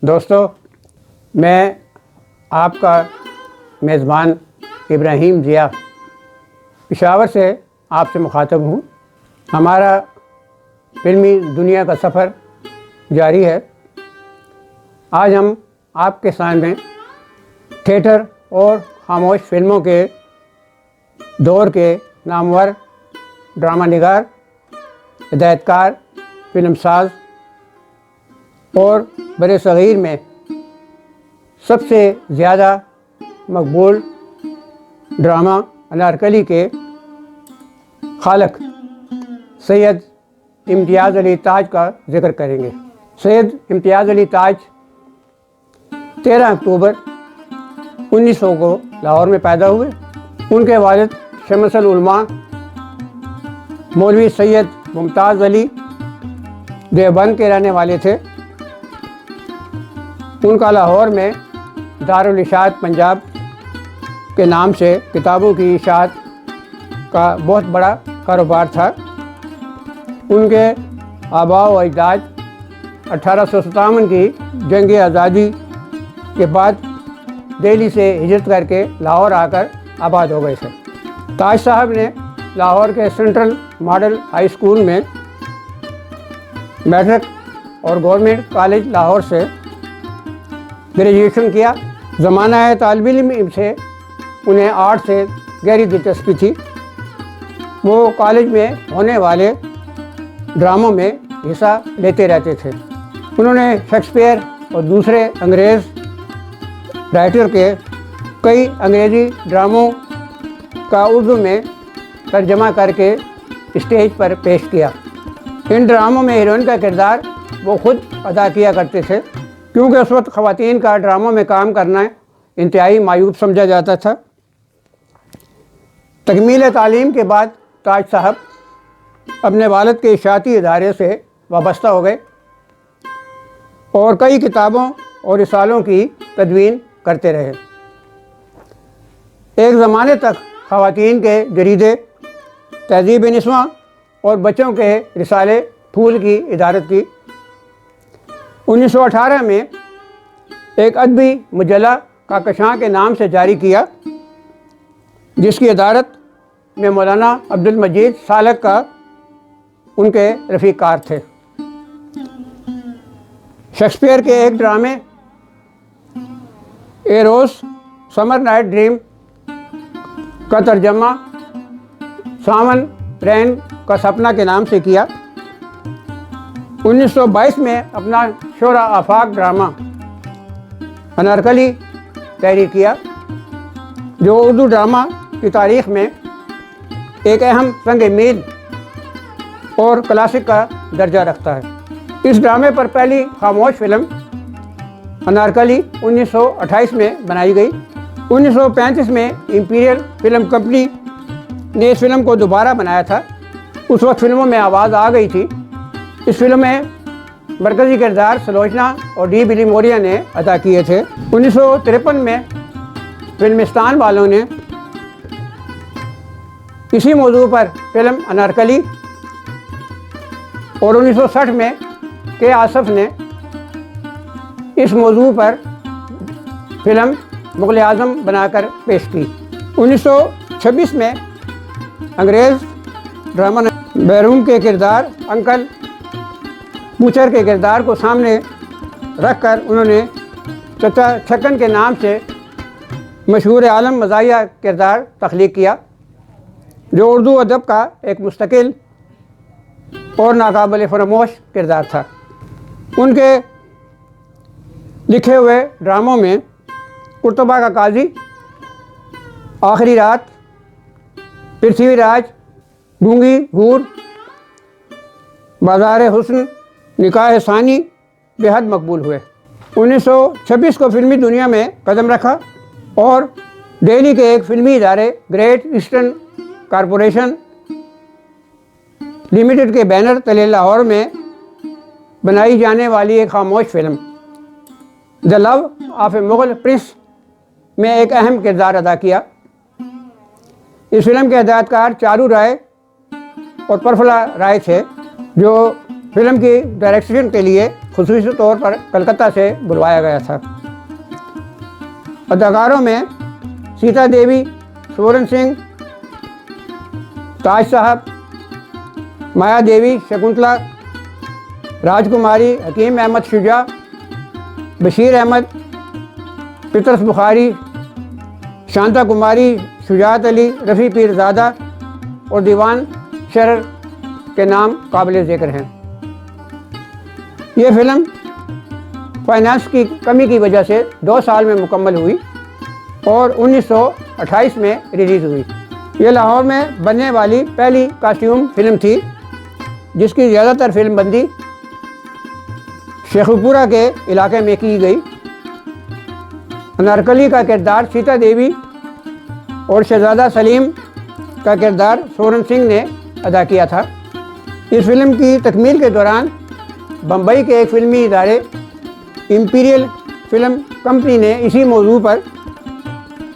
दोस्तों, मैं आपका मेज़बान इब्राहीम ज़िया पेशावर से आपसे मुखातब हूँ। हमारा फिल्मी दुनिया का सफ़र जारी है। आज हम आपके सामने थिएटर और खामोश फिल्मों के दौर के नामवर ड्रामा निगार, हिदायतकार, फिल्मसाज और बड़े सग़ीर में सबसे ज़्यादा मकबूल ड्रामा अनारकली के खालक सैयद इम्तियाज़ अली ताज का ज़िक्र करेंगे। सैयद इम्तियाज़ अली ताज 13 अक्टूबर 1900 को लाहौर में पैदा हुए। उनके वालिद शमसल उलमा मौलवी सैयद मुमताज़ अली देवबंद के रहने वाले थे। उनका लाहौर में दारुल इशाअत पंजाब के नाम से किताबों की इशाअत का बहुत बड़ा कारोबार था। उनके आबा व अजदाद 1857 की जंग आज़ादी के बाद दिल्ली से हिजरत करके लाहौर आकर आबाद हो गए थे। ताज साहब ने लाहौर के सेंट्रल मॉडल हाई स्कूल में मैट्रिक और गवर्नमेंट कॉलेज लाहौर से ग्रेजुएशन किया। ज़माना है तालिब इल्म से उन्हें आर्ट से गहरी दिलचस्पी थी। वो कॉलेज में होने वाले ड्रामों में हिस्सा लेते रहते थे। उन्होंने शेक्सपियर और दूसरे अंग्रेज़ राइटर के कई अंग्रेज़ी ड्रामों का उर्दू में तर्जमा करके स्टेज पर पेश किया। इन ड्रामों में हीरोइन का किरदार वो खुद अदा किया करते थे, क्योंकि उस वक्त ख़वातीन का ड्रामों में काम करना इंतहाई मायूब समझा जाता था। तकमील तालीम के बाद ताज साहब अपने वालिद के इशाअती इदारे से वाबस्ता हो गए और कई किताबों और रिसालों की तदवीन करते रहे। एक ज़माने तक ख़वातीन के जरीदे तहज़ीब निस्वां और बच्चों के रिसाले फूल की इदारत की। 1918 में एक अदबी मुजल्ला काकशां के नाम से जारी किया, जिसकी इदारत में मौलाना अब्दुल मजीद सालक का उनके रफ़ीकार थे। शेक्सपियर के एक ड्रामे ए रोज़ समर नाइट ड्रीम का तर्जमा सावन रैन का सपना के नाम से किया। 1922 में अपना शोरा आफाक ड्रामा अनारकली तहरीर किया, जो उर्दू ड्रामा की तारीख़ में एक अहम संग मील और क्लासिक का दर्जा रखता है। इस ड्रामे पर पहली खामोश फिल्म अनारकली 1928 में बनाई गई। 1935 में इंपीरियल फिल्म कंपनी ने इस फिल्म को दोबारा बनाया था। उस वक्त फिल्मों में आवाज़ आ गई थी। इस फिल्म में मरकज़ी किरदार सलोचना और डी बिली मोरिया ने अदा किए थे। 1953 में फिल्मिस्तान वालों ने इसी मौजू पर फिल्म अनारकली और 1960 में के आसफ ने इस मौजू पर फिल्म मुग़ल आज़म बनाकर पेश की। 1926 में अंग्रेज़ ड्रामा बैरूम के किरदार अंकल पूचर के किरदार को सामने रखकर उन्होंने चचा छक्कन के नाम से मशहूर आलम मज़ाहिया किरदार तख्लीक किया, जो उर्दू अदब का एक मुस्तकिल और नाकाबिल फरामोश किरदार था। उनके लिखे हुए ड्रामों में कुर्तबा का काजी, आखिरी रात, पृथ्वीराज, गूंगी हूर, बाज़ार हुस्न, निकाह सानी बेहद मकबूल हुए। 1926 को फिल्मी दुनिया में कदम रखा और दिल्ली के एक फिल्मी इदारे ग्रेट ईस्टर्न कॉरपोरेशन लिमिटेड के बैनर तले लाहौर में बनाई जाने वाली एक खामोश film the love of A Mughal Prince में एक अहम किरदार अदा किया। इस फिल्म के हिदायतकार चारू राय और प्रफुल्ला राय थे, जो फिल्म की डायरेक्शन के लिए खुसूसी तौर पर कलकत्ता से बुलवाया गया था। अदाकारों में सीता देवी, स्वर्ण सिंह, ताज साहब, माया देवी, शकुंतला, राजकुमारी, हकीम अहमद शुजा, बशीर अहमद, पितरस बुखारी, शांता कुमारी, शुजात अली, रफ़ी पीरज़ादा और दीवान शरर के नाम काबिल ज़िक्र हैं। ये फिल्म फाइनेंस की कमी की वजह से 2 साल में मुकम्मल हुई और 1928 में रिलीज़ हुई। ये लाहौर में बनने वाली पहली कॉस्ट्यूम फिल्म थी जिसकी ज़्यादातर फिल्मबंदी शेखुपुरा के इलाके में की गई। अनारकली का किरदार सीता देवी और शहजादा सलीम का किरदार स्वर्ण सिंह ने अदा किया था। इस फिल्म की तकमील के दौरान बम्बई के एक फिल्मी इदारे इम्पीरियल फिल्म कंपनी ने इसी मौजू पर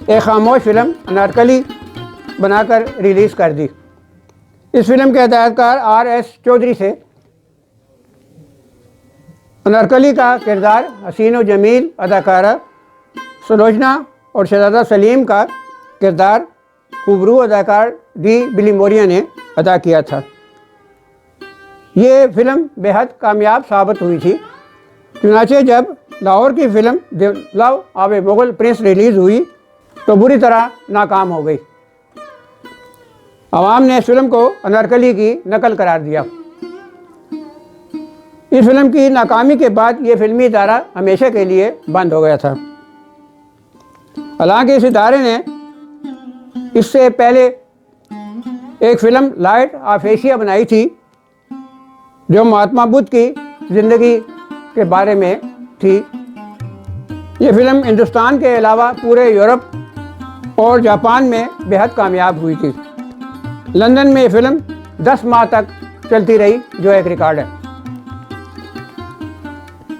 एक खामोश फिल्म अनारकली बनाकर रिलीज़ कर दी। इस फिल्म के हिदायतकार R.S. चौधरी से अनारकली का किरदार हसीन व जमील अदाकारा सुलोचना और शहजादा सलीम का किरदार खूबरू अदाकार डी बिलीमोरिया ने अदा किया था। ये फिल्म बेहद कामयाब साबित हुई थी। चुनाचे जब लाहौर की film the love of A Mughal Prince release हुई तो बुरी तरह नाकाम हो गई। आवाम ने इस फिल्म को अनारकली की नकल करार दिया। इस फिल्म की नाकामी के बाद ये फिल्मी इदारा हमेशा के लिए बंद हो गया था। हालांकि इस इदारे ने इससे पहले एक फ़िल्म लाइट ऑफ एशिया बनाई थी जो महात्मा बुद्ध की ज़िंदगी के बारे में थी। ये फिल्म हिंदुस्तान के अलावा पूरे यूरोप और जापान में बेहद कामयाब हुई थी। लंदन में ये फिल्म 10 माह तक चलती रही जो एक रिकॉर्ड है।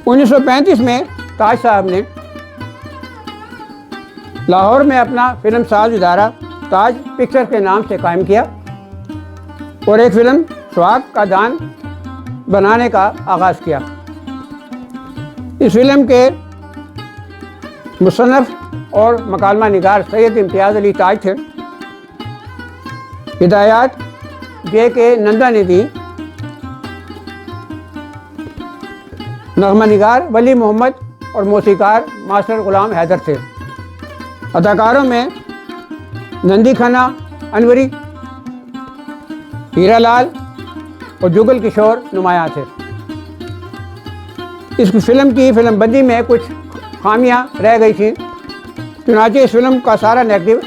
1935 में ताज साहब ने लाहौर में अपना फिल्म साज इदारा ताज पिक्चर के नाम से कायम किया और एक फिल्म सुहाग का दान बनाने का आगाज़ किया। इस फिल्म के मुसन्नफ़ और मकालमा निगार सैयद इम्तियाज़ अली ताज थे। हिदायत J.K. नंदा ने दी। नगमा निगार वली मोहम्मद और मौसीकार मास्टर ग़ुलाम हैदर थे। अदाकारों में नंदी खाना अनवरी, हीरा लाल और जुगल किशोर नुमायाँ थे। इस फिल्म की फिल्मबंदी में कुछ खामियां रह गई थी, चुनांचे इस फिल्म का सारा नेगेटिव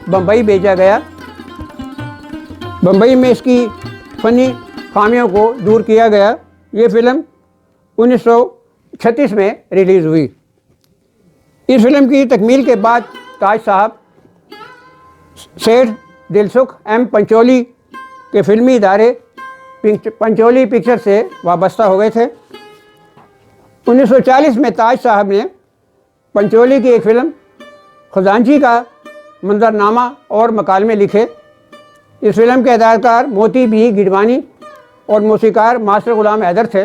बम्बई भेजा गया। बम्बई में इसकी फ़नी खामियों को दूर किया गया। ये फिल्म 1936 में रिलीज़ हुई। इस फिल्म की तकमील के बाद ताज साहब सेठ दिलसुख एम पंचोली के फिल्मी इदारे पंचोली पिक्चर से वाबस्ता हो गए थे। 1940 में ताज साहब ने पंचोली की एक फ़िल्म खजांची का मंजरनामा और मकालमे लिखे। इस फिल्म के हिदायतकार मोती बी गिडवानी और मौसीकार मास्टर ग़ुलाम हैदर थे।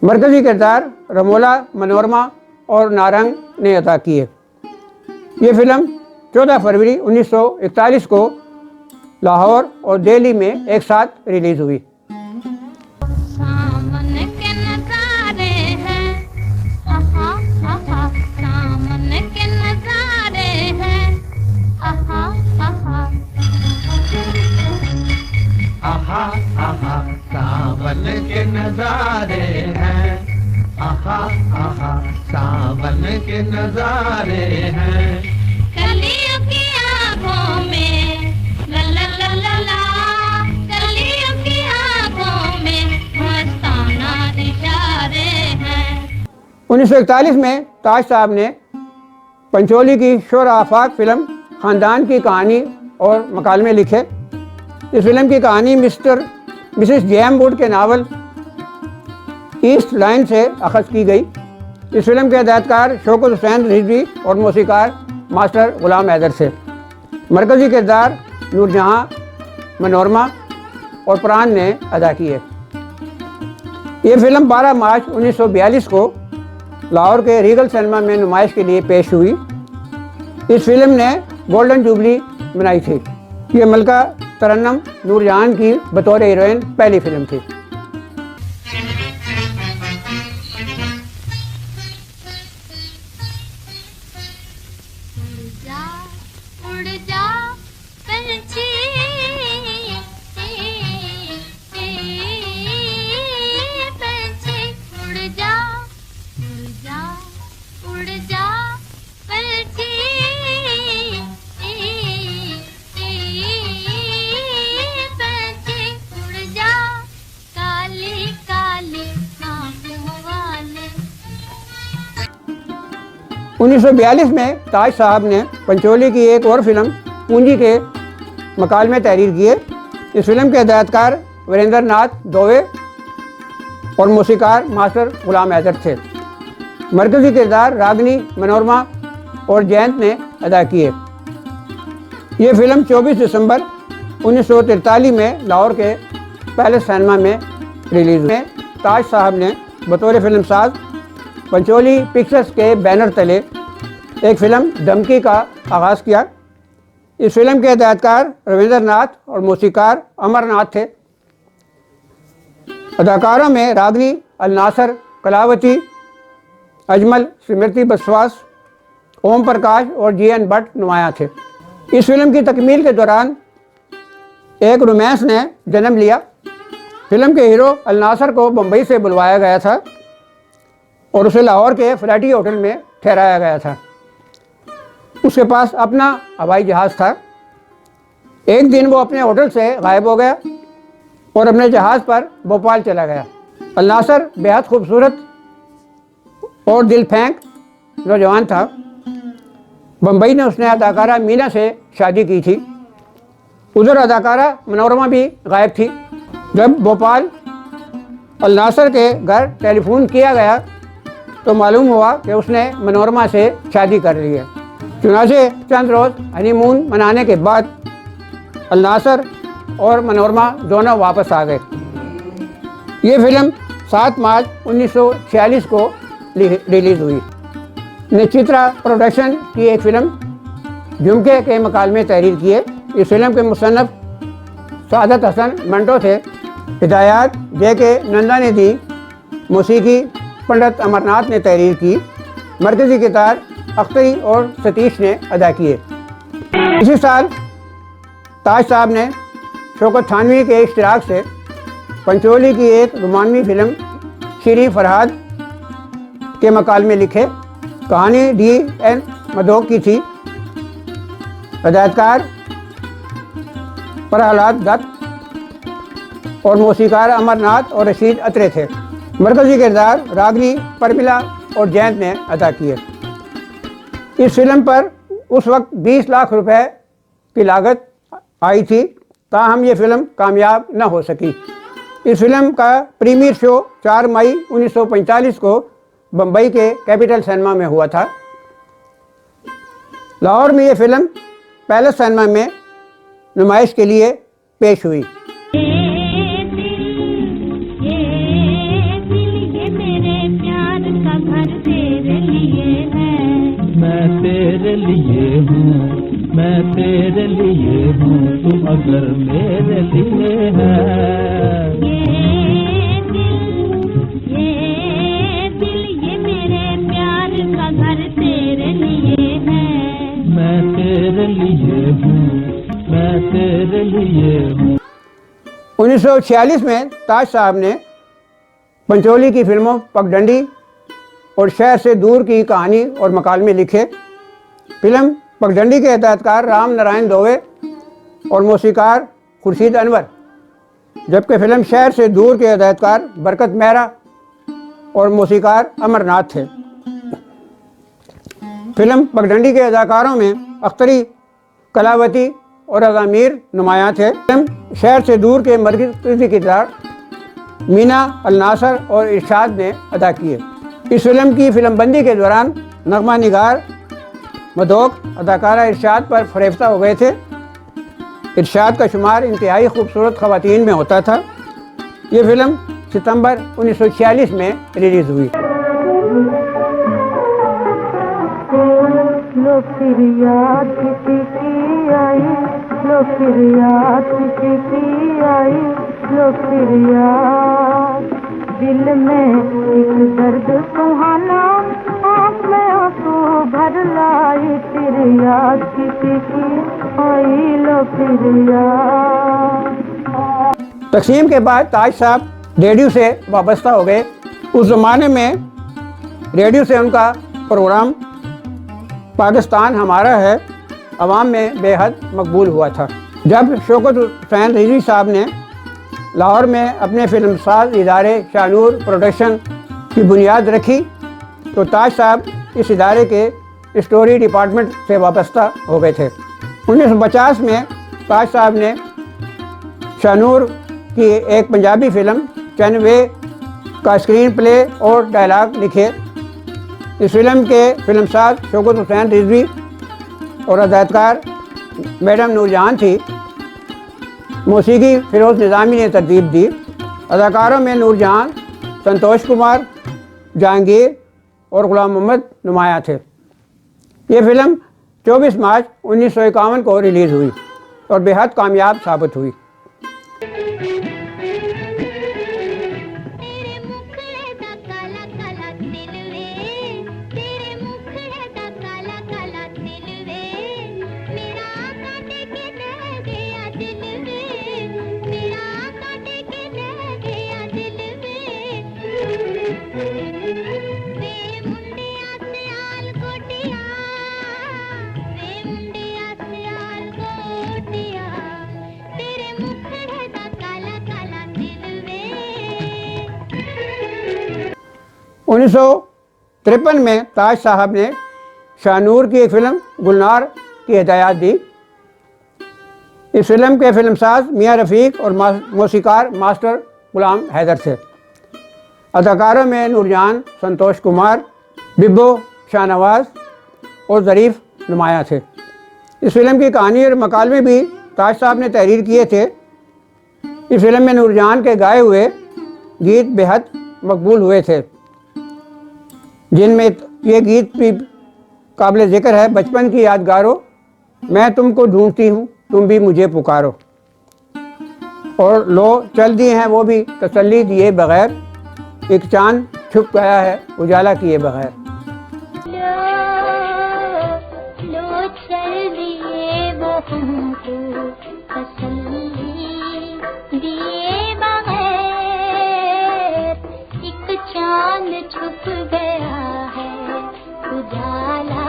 मरकज़ी किरदार रमोला, मनोरमा और नारंग ने अदा किए। ये फिल्म 14 फरवरी 1941 को लाहौर और दिल्ली में एक साथ रिलीज़ हुई। सावन के नजारे हैं, आहा आहा सावन के नजारे हैं। कलियों की आँखों में ला ला ला ला ला, कलियों की आँखों में मस्ताना इशारे हैं। 1941 में ताज साहब ने पंचोली की शोरा आफाक फिल्म ख़ानदान की कहानी और मकालमे लिखे। इस फिल्म की कहानी मिसेस जेएम वुड के नावल ईस्ट लाइन से अखज़ की गई। इस फिल्म के हिदायतकार शौकत हुसैन रिजवी और मौसीकार मास्टर ग़ुलाम हैदर थे। मरकज़ी किरदार नूरजहाँ, मनोरमा और प्राण ने अदा किए। ये फिल्म 12 मार्च 1942 को लाहौर के रीगल सिनेमा में नुमाइश के लिए पेश हुई। इस फिल्म ने गोल्डन जुबली बनाई थी। ये मलका तरन्नुम नूरजहान की बतौर हीरोइन पहली फिल्म थी। उड़ जा पंछी, पंछी उड़ जा, उड़ जा, उड़ जा पंछी, पंछी उड़ जा, काली काली आंखों वाले। 1942 में ताज साहब ने पंचोली की एक और फिल्म पूंजी के मकालमे तहरीर किए। इस फिल्म के हिदायतकार वीरेंद्र नाथ दोवे और मौसीकार मास्टर गुलाम हैदर थे। मरकजी किरदार रागनी, मनोरमा और जयंत ने अदा किए। ये फिल्म 24 दिसंबर 1943 में लाहौर के पैलेस सिनेमा में रिलीज हुई। ताज साहब ने बतौर फिल्म साज पंचोली पिक्चर्स के बैनर तले एक फिल्म धमकी का आगाज़ किया। इस फिल्म के हिदायतकार रविंद्र नाथ और मौसीकार अमरनाथ थे। अदाकारों में रागनी, अल नासर, कलावती, अजमल, स्मृति बसवास, ओम प्रकाश और जीएन भट्ट नुमाया थे। इस फिल्म की तकमील के दौरान एक रोमांस ने जन्म लिया। फिल्म के हीरो अल नासर को बम्बई से बुलवाया गया था और उसे लाहौर के फ्लैटी होटल में ठहराया गया था। उसके पास अपना हवाई जहाज़ था। एक दिन वो अपने होटल से गायब हो गया और अपने जहाज़ पर भोपाल चला गया। अल नासर बेहद खूबसूरत और दिल फेंक नौजवान था। बम्बई में उसने अदाकारा मीना से शादी की थी। उधर अदाकारा मनोरमा भी गायब थी। जब भोपाल अल नासर के घर टेलीफोन किया गया तो मालूम हुआ कि उसने मनोरमा से शादी कर ली है। चुनाचे चंद रोज़ हनीमून मनाने के बाद अल नासर और मनोरमा दोनों वापस आ गए। ये फिल्म 7 मार्च 1946 को रिलीज़ हुई। निचित्रा प्रोडक्शन की एक फिल्म झुमके के मकालमे तहरीर किए। इस फिल्म के मुसन्नफ सादत हसन मंटो थे। हिदायत जे.के. नंदा ने दी। मौसीकी पंडित अमरनाथ ने तहरीर की। मरकजी किरदार अख्तरी और सतीश ने अदा किए। इसी साल ताज साहब ने शौकत थानवी के इश्तिराक से पंचोली की एक रोमानवी फिल्म श्री फरहाद के मकालमे लिखे। कहानी D.N. मधोक की थी। हिदायतकार प्रहलाद दत्त और मौसीकार अमरनाथ और रशीद अत्रे थे। मरकजी किरदार रागनी, परमिला और जयंत ने अदा किए। इस फिल्म पर उस वक्त 20 लाख रुपए की लागत आई थी, ताहम ये फिल्म कामयाब न हो सकी। इस फिल्म का प्रीमियर शो 4 मई 1945 को बम्बई के कैपिटल सिनेमा में हुआ था। लाहौर में ये फिल्म पैलेस सिनेमा में नुमाइश के लिए पेश हुई। मैं तेरे लिए हूँ, मैं तेरे लिए हूँ, तुम अगर मेरे लिए है। ये दिल ये मेरे प्यार का घर तेरे लिए है। मैं तेरे लिए हूँ, मैं तेरे लिए हूँ। 1946 में ताज साहब ने पंचोली की फिल्मों पगडंडी और शहर से दूर की कहानी और मकालमे लिखे। फिल्म पगडंडी के हिदायतकार राम नारायण दोवे और मौसीकार खुर्शीद अनवर, जबकि फिल्म शहर से दूर के हिदायतकार बरकत मेहरा और मौसीकार अमरनाथ थे। फिल्म पगडंडी के अदाकारों में अख्तरी, कलावती और अज़ामीर नुमायाँ थे। फिल्म शहर से दूर के मरकज़ी किरदार मीना, अल नासर और इरशाद ने अदा किए। इस फिल्म की फिल्मबंदी के दौरान नगमा निगार मधोक अदाकारा इरशाद पर फरेफ्ता हो गए थे। इरशाद का शुमार इंतहाई खूबसूरत ख़वातीन में होता था। ये फिल्म सितंबर 1946 में रिलीज़ हुई। लो फिर याद किसी की आई, लो फिर याद किसी की आई, लो फिर याद दिल में एक दर्द सुहाना, आँख में आंसू भर लाई, फिर याद किसी की आई, लो फिर याद। तकसीम के बाद ताज साहब रेडियो से वाबस्ता हो गए। उस ज़माने में रेडियो से उनका प्रोग्राम पाकिस्तान हमारा है अवाम में बेहद मकबूल हुआ था। जब शौकत हुसैन रिजवी साहब ने लाहौर में अपने फिल्मसाज इदारे शाहनूर प्रोडक्शन की बुनियाद रखी तो ताज साहब इस इदारे के स्टोरी डिपार्टमेंट से वाबस्ता हो गए थे। 1950 में ताज साहब ने शाहनूर की एक पंजाबी फिल्म चैनवे का स्क्रीन प्ले और डायलॉग लिखे। इस फिल्म के फिल्मसाज शौकत हुसैन रिजवी और हदायतकार मैडम नूरजहां थी। मौसीकी फिरोज़ निज़ामी ने तरतीब दी। अदाकारों में नूरजहां, संतोष कुमार, जहांगीर और गुलाम मोहम्मद नुमाया थे। ये फिल्म 24 मार्च 1951 को रिलीज़ हुई और बेहद कामयाब साबित हुई। उन्नीस 1953 में ताज साहब ने शाहनूर की एक फिल्म गुलनार की हिदायत दी। इस फिल्म के फिल्मसाज मियां रफ़ीक और मौसीकार मास्टर गुलाम हैदर थे। अदाकारों में नूरजहां, संतोष कुमार, बिब्बो, शाहनवाज और ज़रीफ़ नुमाया थे। इस फिल्म की कहानी और मकालमे भी ताज साहब ने तहरीर किए थे। इस फिल्म में नूरजहां के गाए हुए गीत बेहद मकबूल हुए थे, जिनमें ये गीत भी काबिल ज़िक्र है। बचपन की यादगारों, मैं तुमको ढूंढती हूँ, तुम भी मुझे पुकारो, और लो चल दिए हैं वो भी तसल्ली दिए बगैर, एक चांद छुप गया है उजाला किए बगैर। लो चल दिए वो हमको तसल्ली दिए बगैर, एक चांद छुप गया है उजाला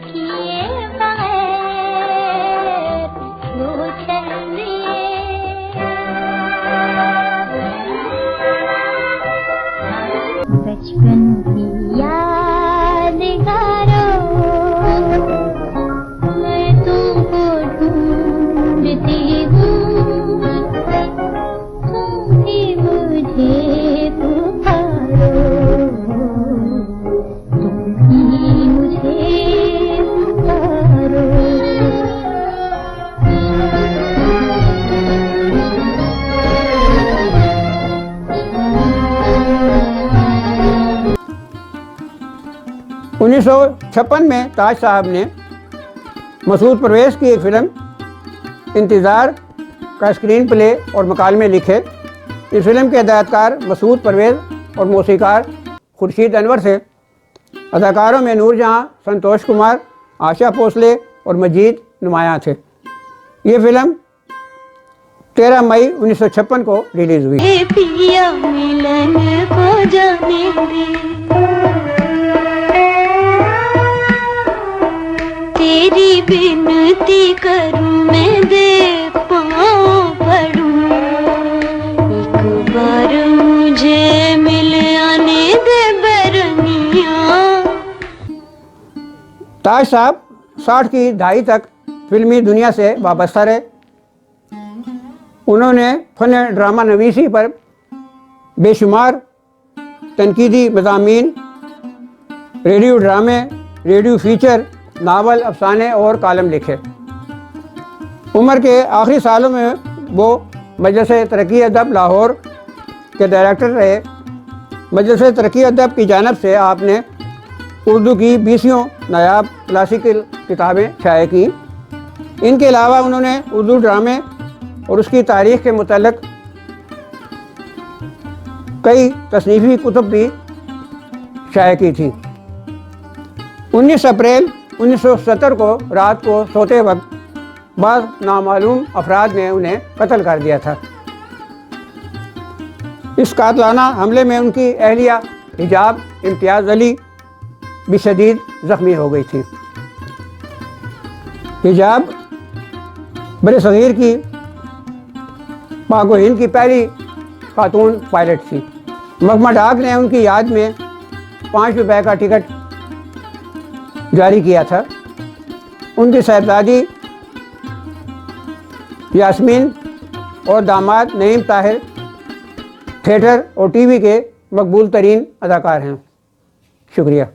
किए बगैर, लो चल दिए। बचपन की यादगारों, मैं तुमको ढूंढती हूँ, तुम भी मुझे पुकारो, तुम भी मुझे पुकारो। 1956 में ताज साहब ने मसूद परवेज़ की एक फिल्म इंतज़ार का स्क्रीन प्ले और मकालमे लिखे। इस फिल्म के हिदायतकार मसूद परवेज़ और मौसीकार खुर्शीद अनवर थे। अदाकारों में नूरजहां, संतोष कुमार, आशा भोसले और मजीद नुमाया थे। ये फिल्म 13 मई 1956 को रिलीज़ हुई। पिया मिलन को जाने दे, तेरी बिनती करूं मैं देख पाऊं पढ़ूं, एक बार मुझे मिल आने दे बरनिया। ताज साहब 60 की दहाई तक फिल्मी दुनिया से वाबस्ता रहे। उन्होंने फ़न ड्रामा नवीसी पर बेशुमार तनकीदी मज़ामीन, रेडियो ड्रामे, रेडियो फीचर, नावल, अफसाने और कालम लिखे। उम्र के आखिरी सालों में वो मजलिस तरक्की अदब लाहौर के डायरेक्टर रहे। मजलिस तरक्की अदब की जानब से आपने उर्दू की 20 नायाब क्लासिकल किताबें शाये की। इनके अलावा उन्होंने उर्दू ड्रामे और उसकी तारीख़ के मुतल्लिक़ कई तसनीफ़ी कुतुब भी शाये की थी। 19 अप्रैल 1970 को रात को सोते वक्त बाज़ नामालूम अफराद ने उन्हें कत्ल कर दिया था। इस कातलाना हमले में उनकी अहलिया हिजाब इम्तियाज़ अली भी शदीद ज़ख्मी हो गई थी। हिजाब बड़े सग़ीर की पाक व हिंद की पहली खातून पायलट थी। महकमा डाक ने उनकी याद में 5 रुपए का टिकट जारी किया था। उनकी साहबजादी यास्मीन और दामाद नईम ताहिर थिएटर और टीवी के मकबूल तरीन अदाकार हैं। शुक्रिया।